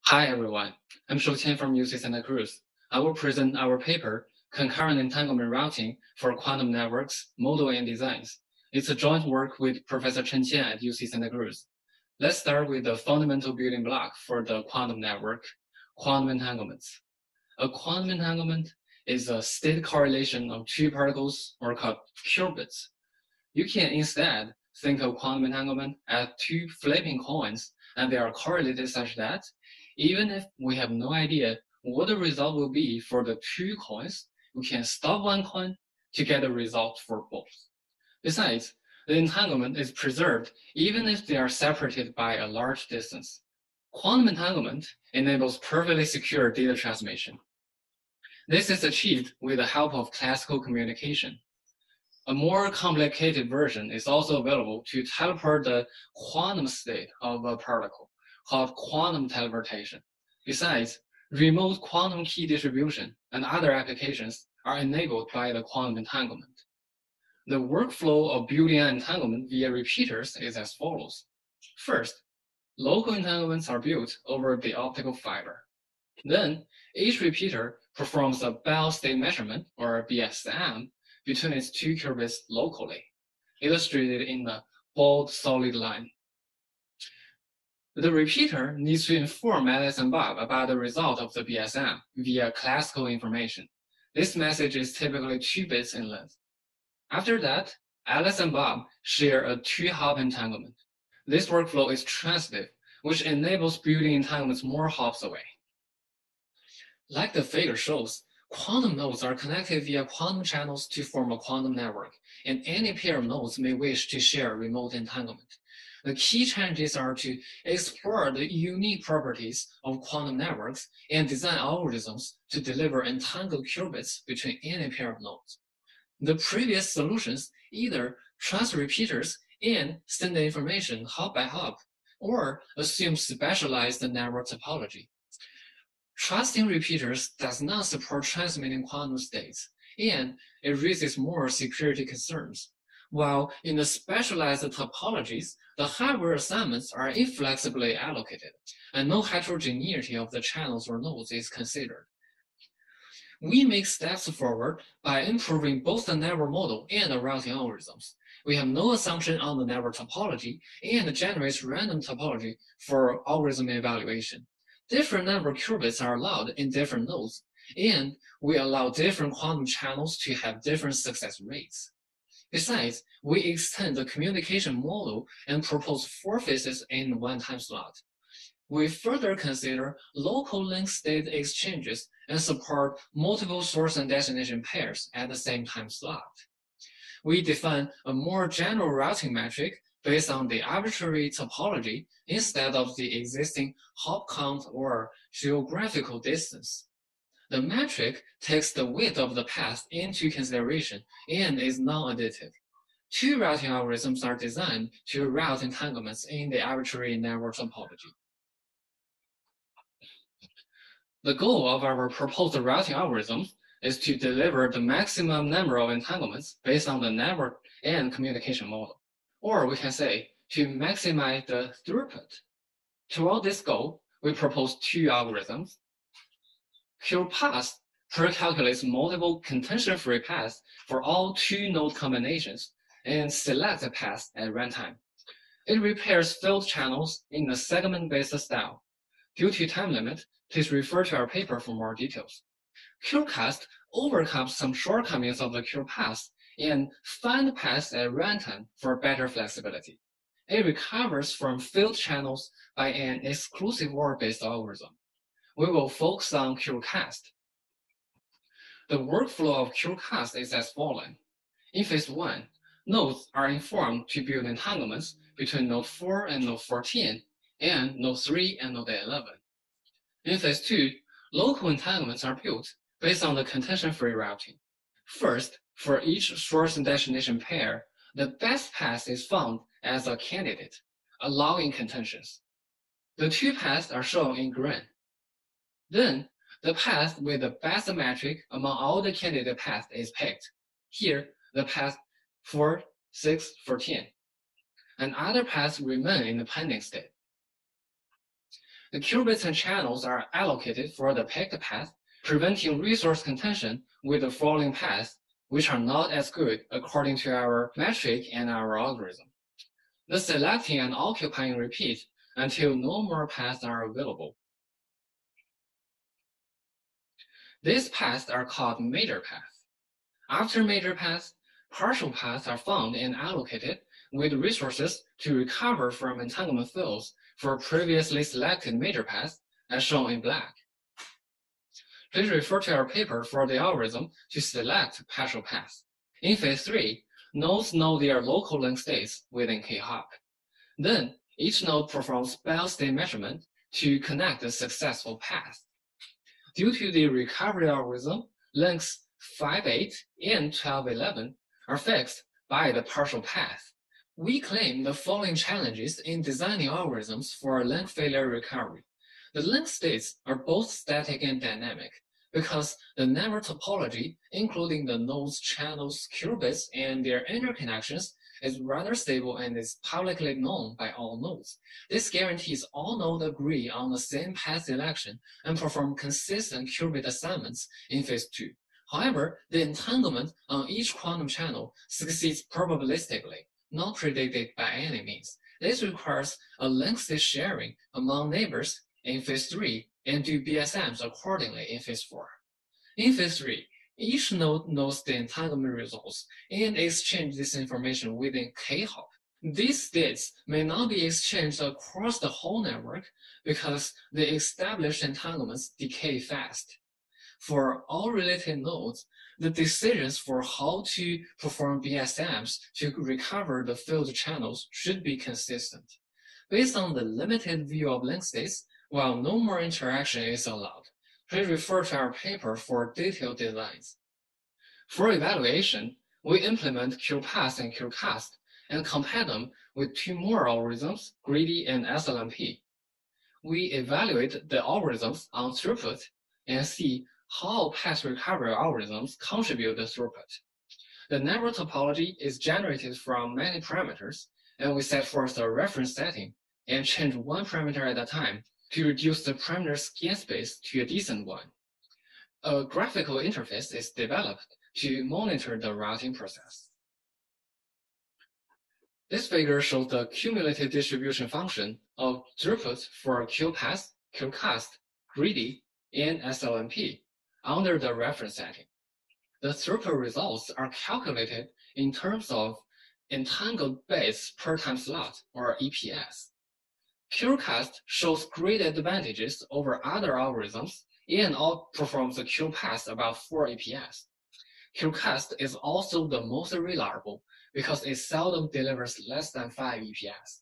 Hi everyone, I'm Shouqian from UC Santa Cruz. I will present our paper, Concurrent Entanglement Routing for Quantum Networks, Model and Designs. It's a joint work with Professor Chen Qian at UC Santa Cruz. Let's start with the fundamental building block for the quantum network, quantum entanglements. A quantum entanglement is a state correlation of two particles, or called qubits. You can instead think of quantum entanglement as two flipping coins, and they are correlated such that even if we have no idea what the result will be for the two coins, we can stop one coin to get a result for both. Besides, the entanglement is preserved even if they are separated by a large distance. Quantum entanglement enables perfectly secure data transmission. This is achieved with the help of classical communication. A more complicated version is also available to teleport the quantum state of a particle, called quantum teleportation. Besides, remote quantum key distribution and other applications are enabled by the quantum entanglement. The workflow of building an entanglement via repeaters is as follows. First, local entanglements are built over the optical fiber. Then, each repeater performs a Bell state measurement, or BSM, between its two qubits locally, illustrated in the bold solid line. The repeater needs to inform Alice and Bob about the result of the BSM via classical information. This message is typically 2 bits in length. After that, Alice and Bob share a 2-hop entanglement. This workflow is transitive, which enables building entanglements more hops away. Like the figure shows, quantum nodes are connected via quantum channels to form a quantum network, and any pair of nodes may wish to share remote entanglement. The key challenges are to explore the unique properties of quantum networks and design algorithms to deliver entangled qubits between any pair of nodes. The previous solutions either trust repeaters and send the information hop by hop, or assume specialized network topology. Trusting repeaters does not support transmitting quantum states, and it raises more security concerns. While in the specialized topologies, the hardware assignments are inflexibly allocated, and no heterogeneity of the channels or nodes is considered. We make steps forward by improving both the network model and the routing algorithms. We have no assumption on the network topology and generate random topology for algorithm evaluation. Different network qubits are allowed in different nodes, and we allow different quantum channels to have different success rates. Besides, we extend the communication model and propose 4 phases in one time slot. We further consider local link state exchanges and support multiple source and destination pairs at the same time slot. We define a more general routing metric based on the arbitrary topology instead of the existing hop count or geographical distance. The metric takes the width of the path into consideration and is non-additive. 2 routing algorithms are designed to route entanglements in the arbitrary network topology. The goal of our proposed routing algorithms is to deliver the maximum number of entanglements based on the network and communication model. Or we can say, to maximize the throughput. Toward this goal, we propose 2 algorithms. QPath pre-calculates multiple contention-free paths for all 2 node combinations and selects a path at runtime. It repairs failed channels in a segment-based style. Due to time limit, please refer to our paper for more details. QCast overcomes some shortcomings of the QPath and finds paths at runtime for better flexibility. It recovers from failed channels by an exclusive OR-based algorithm. We will focus on QCast. The workflow of QCast is as follows. In phase 1, nodes are informed to build entanglements between node 4 and node 14, and node 3 and node 11. In phase 2, local entanglements are built based on the contention-free routing. First, for each source and destination pair, the best path is found as a candidate, allowing contentions. The 2 paths are shown in green. Then, the path with the best metric among all the candidate paths is picked. Here, the path 4, 6, 14. And other paths remain in the pending state. The qubits and channels are allocated for the picked path, preventing resource contention with the falling paths, which are not as good according to our metric and our algorithm. The selecting and occupying repeat until no more paths are available. These paths are called major paths. After major paths, partial paths are found and allocated with resources to recover from entanglement fields for previously selected major paths, as shown in black. Please refer to our paper for the algorithm to select partial paths. In phase 3, nodes know their local link states within K-hop. Then, each node performs Bell state measurement to connect the successful path. Due to the recovery algorithm, links 5.8 and 12.11 are fixed by the partial path. We claim the following challenges in designing algorithms for link failure recovery. The link states are both static and dynamic because the network topology, including the nodes, channels, qubits, and their interconnections, is rather stable and is publicly known by all nodes. This guarantees all nodes agree on the same path selection and perform consistent qubit assignments in phase 2. However, the entanglement on each quantum channel succeeds probabilistically, not predicted by any means. This requires a link state sharing among neighbors in phase 3 and do BSMs accordingly in phase 4. In phase 3, each node knows the entanglement results and exchanges this information within K-hop. These states may not be exchanged across the whole network because the established entanglements decay fast. For all related nodes, the decisions for how to perform BSMs to recover the failed channels should be consistent. Based on the limited view of link states, while no more interaction is allowed, please refer to our paper for detailed designs. For evaluation, we implement QPath and QCast and compare them with two more algorithms, Greedy and SLMP. We evaluate the algorithms on throughput and see how path recovery algorithms contribute to throughput. The network topology is generated from many parameters, and we set forth a reference setting and change one parameter at a time to reduce the parameter scan space to a decent one. A graphical interface is developed to monitor the routing process. This figure shows the cumulative distribution function of throughput for QPath, QCast, Greedy, and SLMP under the reference setting. The throughput results are calculated in terms of entangled bits per time slot, or EPS. QCast shows great advantages over other algorithms and outperforms the QPath about 4 EPS. QCast is also the most reliable because it seldom delivers less than 5 EPS.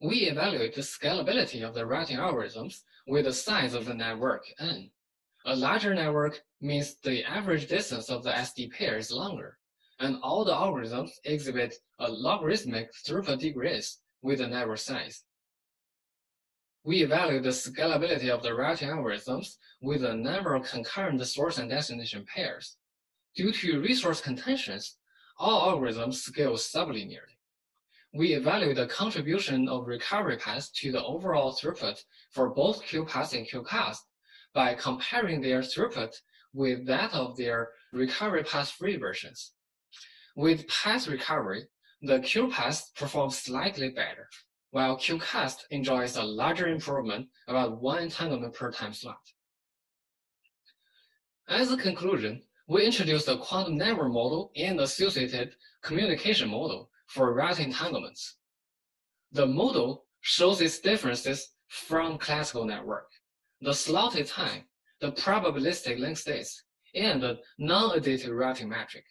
We evaluate the scalability of the routing algorithms with the size of the network N. A larger network means the average distance of the SD pair is longer, and all the algorithms exhibit a logarithmic throughput degrees with the network size. We evaluate the scalability of the routing algorithms with a number of concurrent source and destination pairs. Due to resource contentions, all algorithms scale sublinearly. We evaluate the contribution of recovery paths to the overall throughput for both QPath and QCast by comparing their throughput with that of their recovery path-free versions. With path recovery, the QPath performs slightly better, while QCast enjoys a larger improvement, about 1 entanglement per time slot. As a conclusion, we introduced the quantum network model and associated communication model for routing entanglements. The model shows its differences from classical network, the slotted time, the probabilistic link states, and the non-additive routing metric.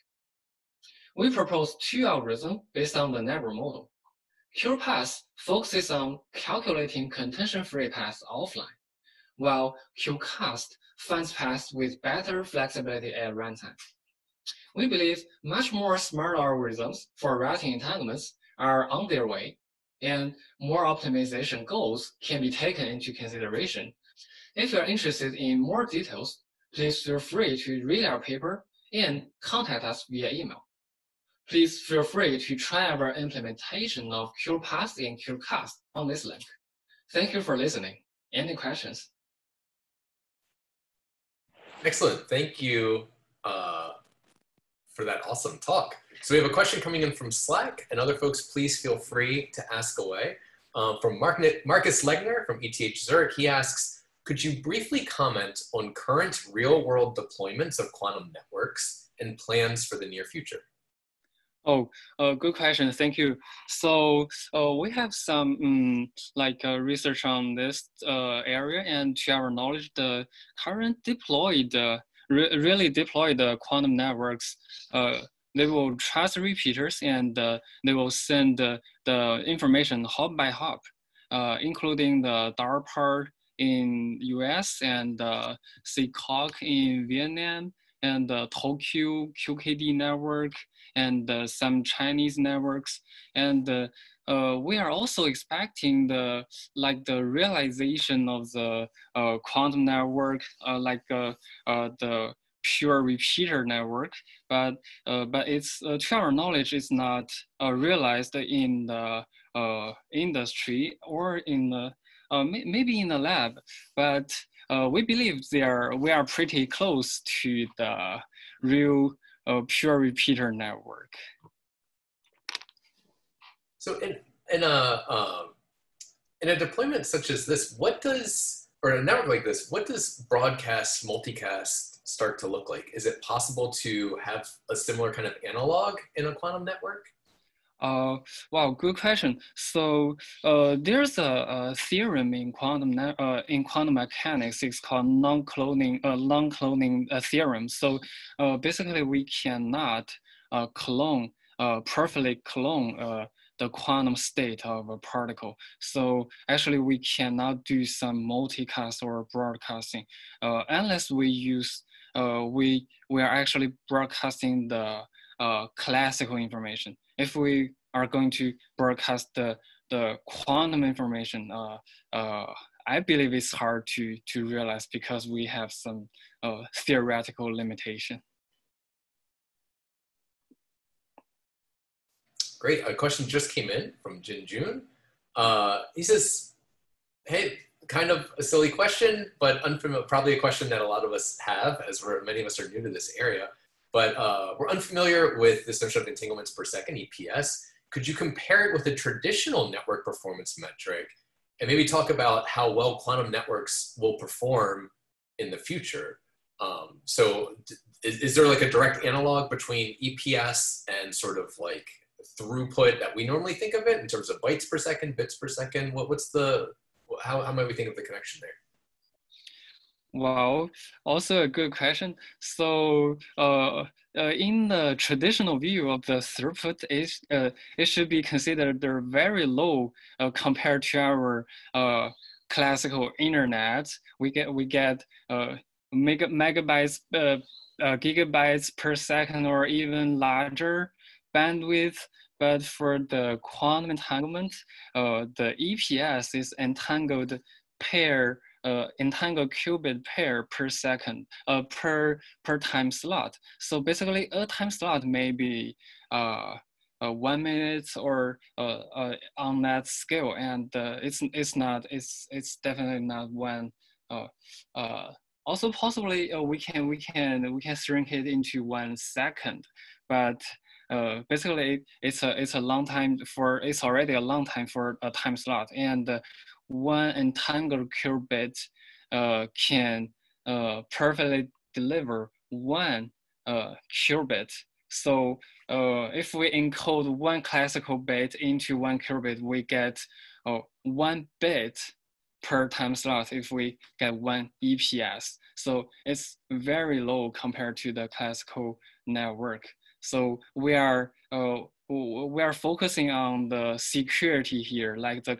We propose two algorithms based on the network model. QPath focuses on calculating contention-free paths offline, while QCast finds paths with better flexibility at runtime. We believe much more smart algorithms for routing entanglements are on their way, and more optimization goals can be taken into consideration. If you are interested in more details, please feel free to read our paper and contact us via email. Please feel free to try our implementation of QPath and QCast on this link. Thank you for listening. Any questions? Excellent. Thank you for that awesome talk. So we have a question coming in from Slack, and other folks, please feel free to ask away. From Marcus Legner from ETH Zurich, he asks, could you briefly comment on current real-world deployments of quantum networks and plans for the near future? Oh, good question. Thank you. So we have some research on this area, and to our knowledge, the current deployed, really deployed quantum networks, they will trust repeaters, and they will send the information hop by hop, including the DARPA in US and SIGCOMM in Vietnam, and the Tokyo QKD network, and some Chinese networks. And we are also expecting the realization of the quantum network, the pure repeater network, but it's to our knowledge, it's not realized in the industry or in the maybe in the lab, but we believe we are pretty close to the real pure repeater network. So in a deployment such as this, or a network like this, what does broadcast, multicast start to look like? Is it possible to have a similar kind of analog in a quantum network? Wow, good question. So there's a theorem in quantum mechanics. It's called non-cloning theorem. So basically, we cannot perfectly clone the quantum state of a particle. So actually, we cannot do some multicast or broadcasting unless we use we are actually broadcasting the classical information. If we are going to broadcast the quantum information, I believe it's hard to realize because we have some theoretical limitation. Great. A question just came in from Jin Jun. He says, hey, kind of a silly question, but probably a question that a lot of us have, as many of us are new to this area. But we're unfamiliar with this notion of entanglements per second, EPS. Could you compare it with a traditional network performance metric and maybe talk about how well quantum networks will perform in the future? So is there like a direct analog between EPS and sort of like throughput that we normally think of it in terms of bytes per second, bits per second? How might we think of the connection there? Wow, also a good question. So in the traditional view of the throughput, it should be considered they're very low compared to our classical internet. We get megabytes, gigabytes per second, or even larger bandwidth. But for the quantum entanglement, the EPS is entangled qubit pair per second, per time slot. So basically, a time slot may be 1 minute or on that scale, and it's definitely not one. Also, possibly we can shrink it into 1 second, but basically it's a long time it's already a long time for a time slot, and one entangled qubit can perfectly deliver 1 qubit. So if we encode 1 classical bit into 1 qubit, we get 1 bit per time slot if we get 1 EPS. So it's very low compared to the classical network. So we are focusing on the security here, like the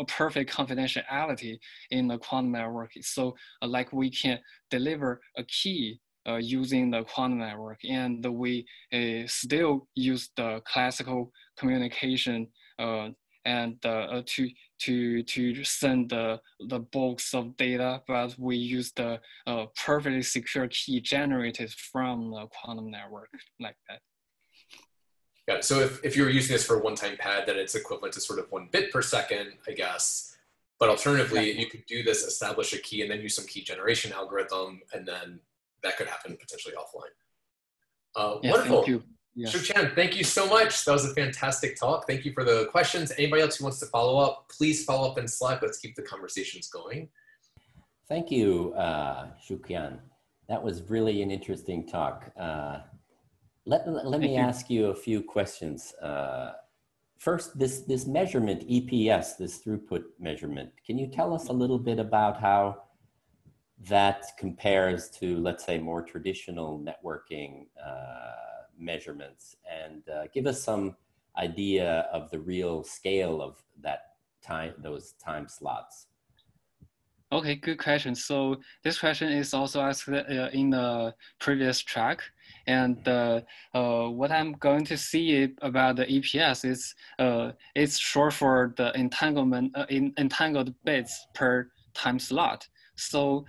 perfect confidentiality in the quantum network. So like we can deliver a key using the quantum network, and we still use the classical communication and to send the bulks of data, but we use the perfectly secure key generated from the quantum network like that. Yeah, so if you were using this for a one-time pad, then it's equivalent to sort of 1 bit per second, I guess. But alternatively, you could do this, establish a key, and then use some key generation algorithm, and then that could happen potentially offline. Wonderful. Thank you. Yes. Shu-Chan, thank you so much. That was a fantastic talk. Thank you for the questions. Anybody else who wants to follow up, please follow up in Slack. Let's keep the conversations going. Thank you, Shu-Chan. That was really an interesting talk. Let me ask you a few questions. First, this measurement, EPS, this throughput measurement, can you tell us a little bit about how that compares to, let's say, more traditional networking measurements, and give us some idea of the real scale of that time, those time slots? Okay, good question. So this question is also asked in the previous track. And what I'm going to see about the EPS is it's short for the entanglement, entangled bits per time slot. So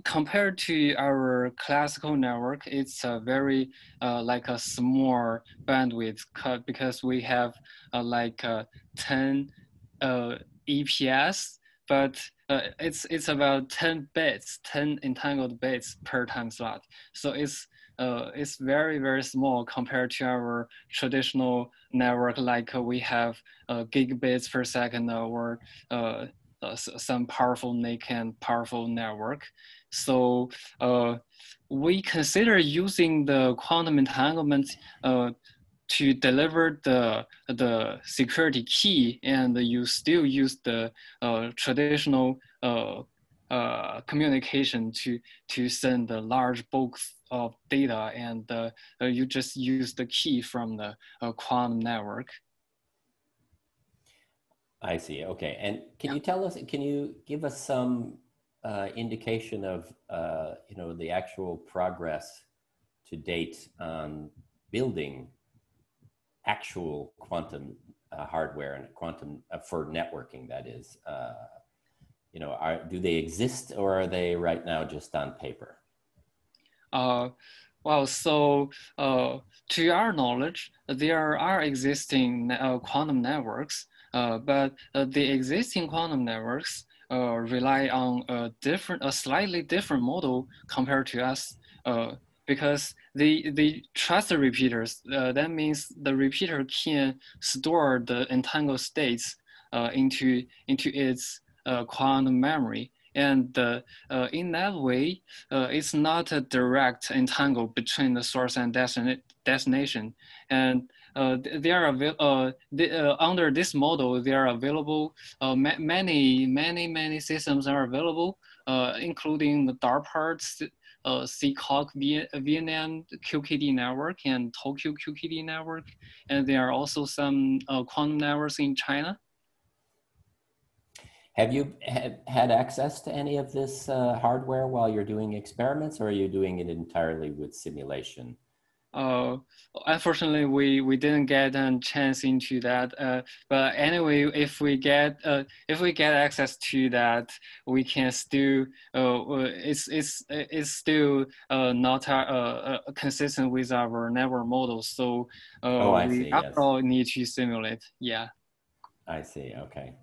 compared to our classical network, it's a very like a small bandwidth cut, because we have like 10 EPS, but it's about 10 bits, 10 entangled bits per time slot. So it's very, very small compared to our traditional network, like we have gigabits per second, or some powerful NIC and powerful network. So we consider using the quantum entanglement to deliver the security key, and you still use the traditional communication to send the large bulks of data, and you just use the key from the quantum network. I see. Okay. And can you tell us? Can you give us some indication of you know, the actual progress to date on building actual quantum hardware and quantum for networking? That is, you know, do they exist, or are they right now just on paper? Well, so to our knowledge, there are existing quantum networks, but the existing quantum networks rely on a slightly different model compared to us, because they trust the repeaters. That means the repeater can store the entangled states into its quantum memory. And in that way, it's not a direct entangle between the source and destination. And under this model, there are available many systems are available, including the DARPA's SIGCOMM Vietnam QKD network and Tokyo QKD network, and there are also some quantum networks in China. Have you had access to any of this hardware while you're doing experiments, or are you doing it entirely with simulation? Unfortunately, we didn't get a chance into that. But anyway, if we get access to that, we can still it's still not consistent with our network model. So we after all need to simulate. Yeah. I see. Okay.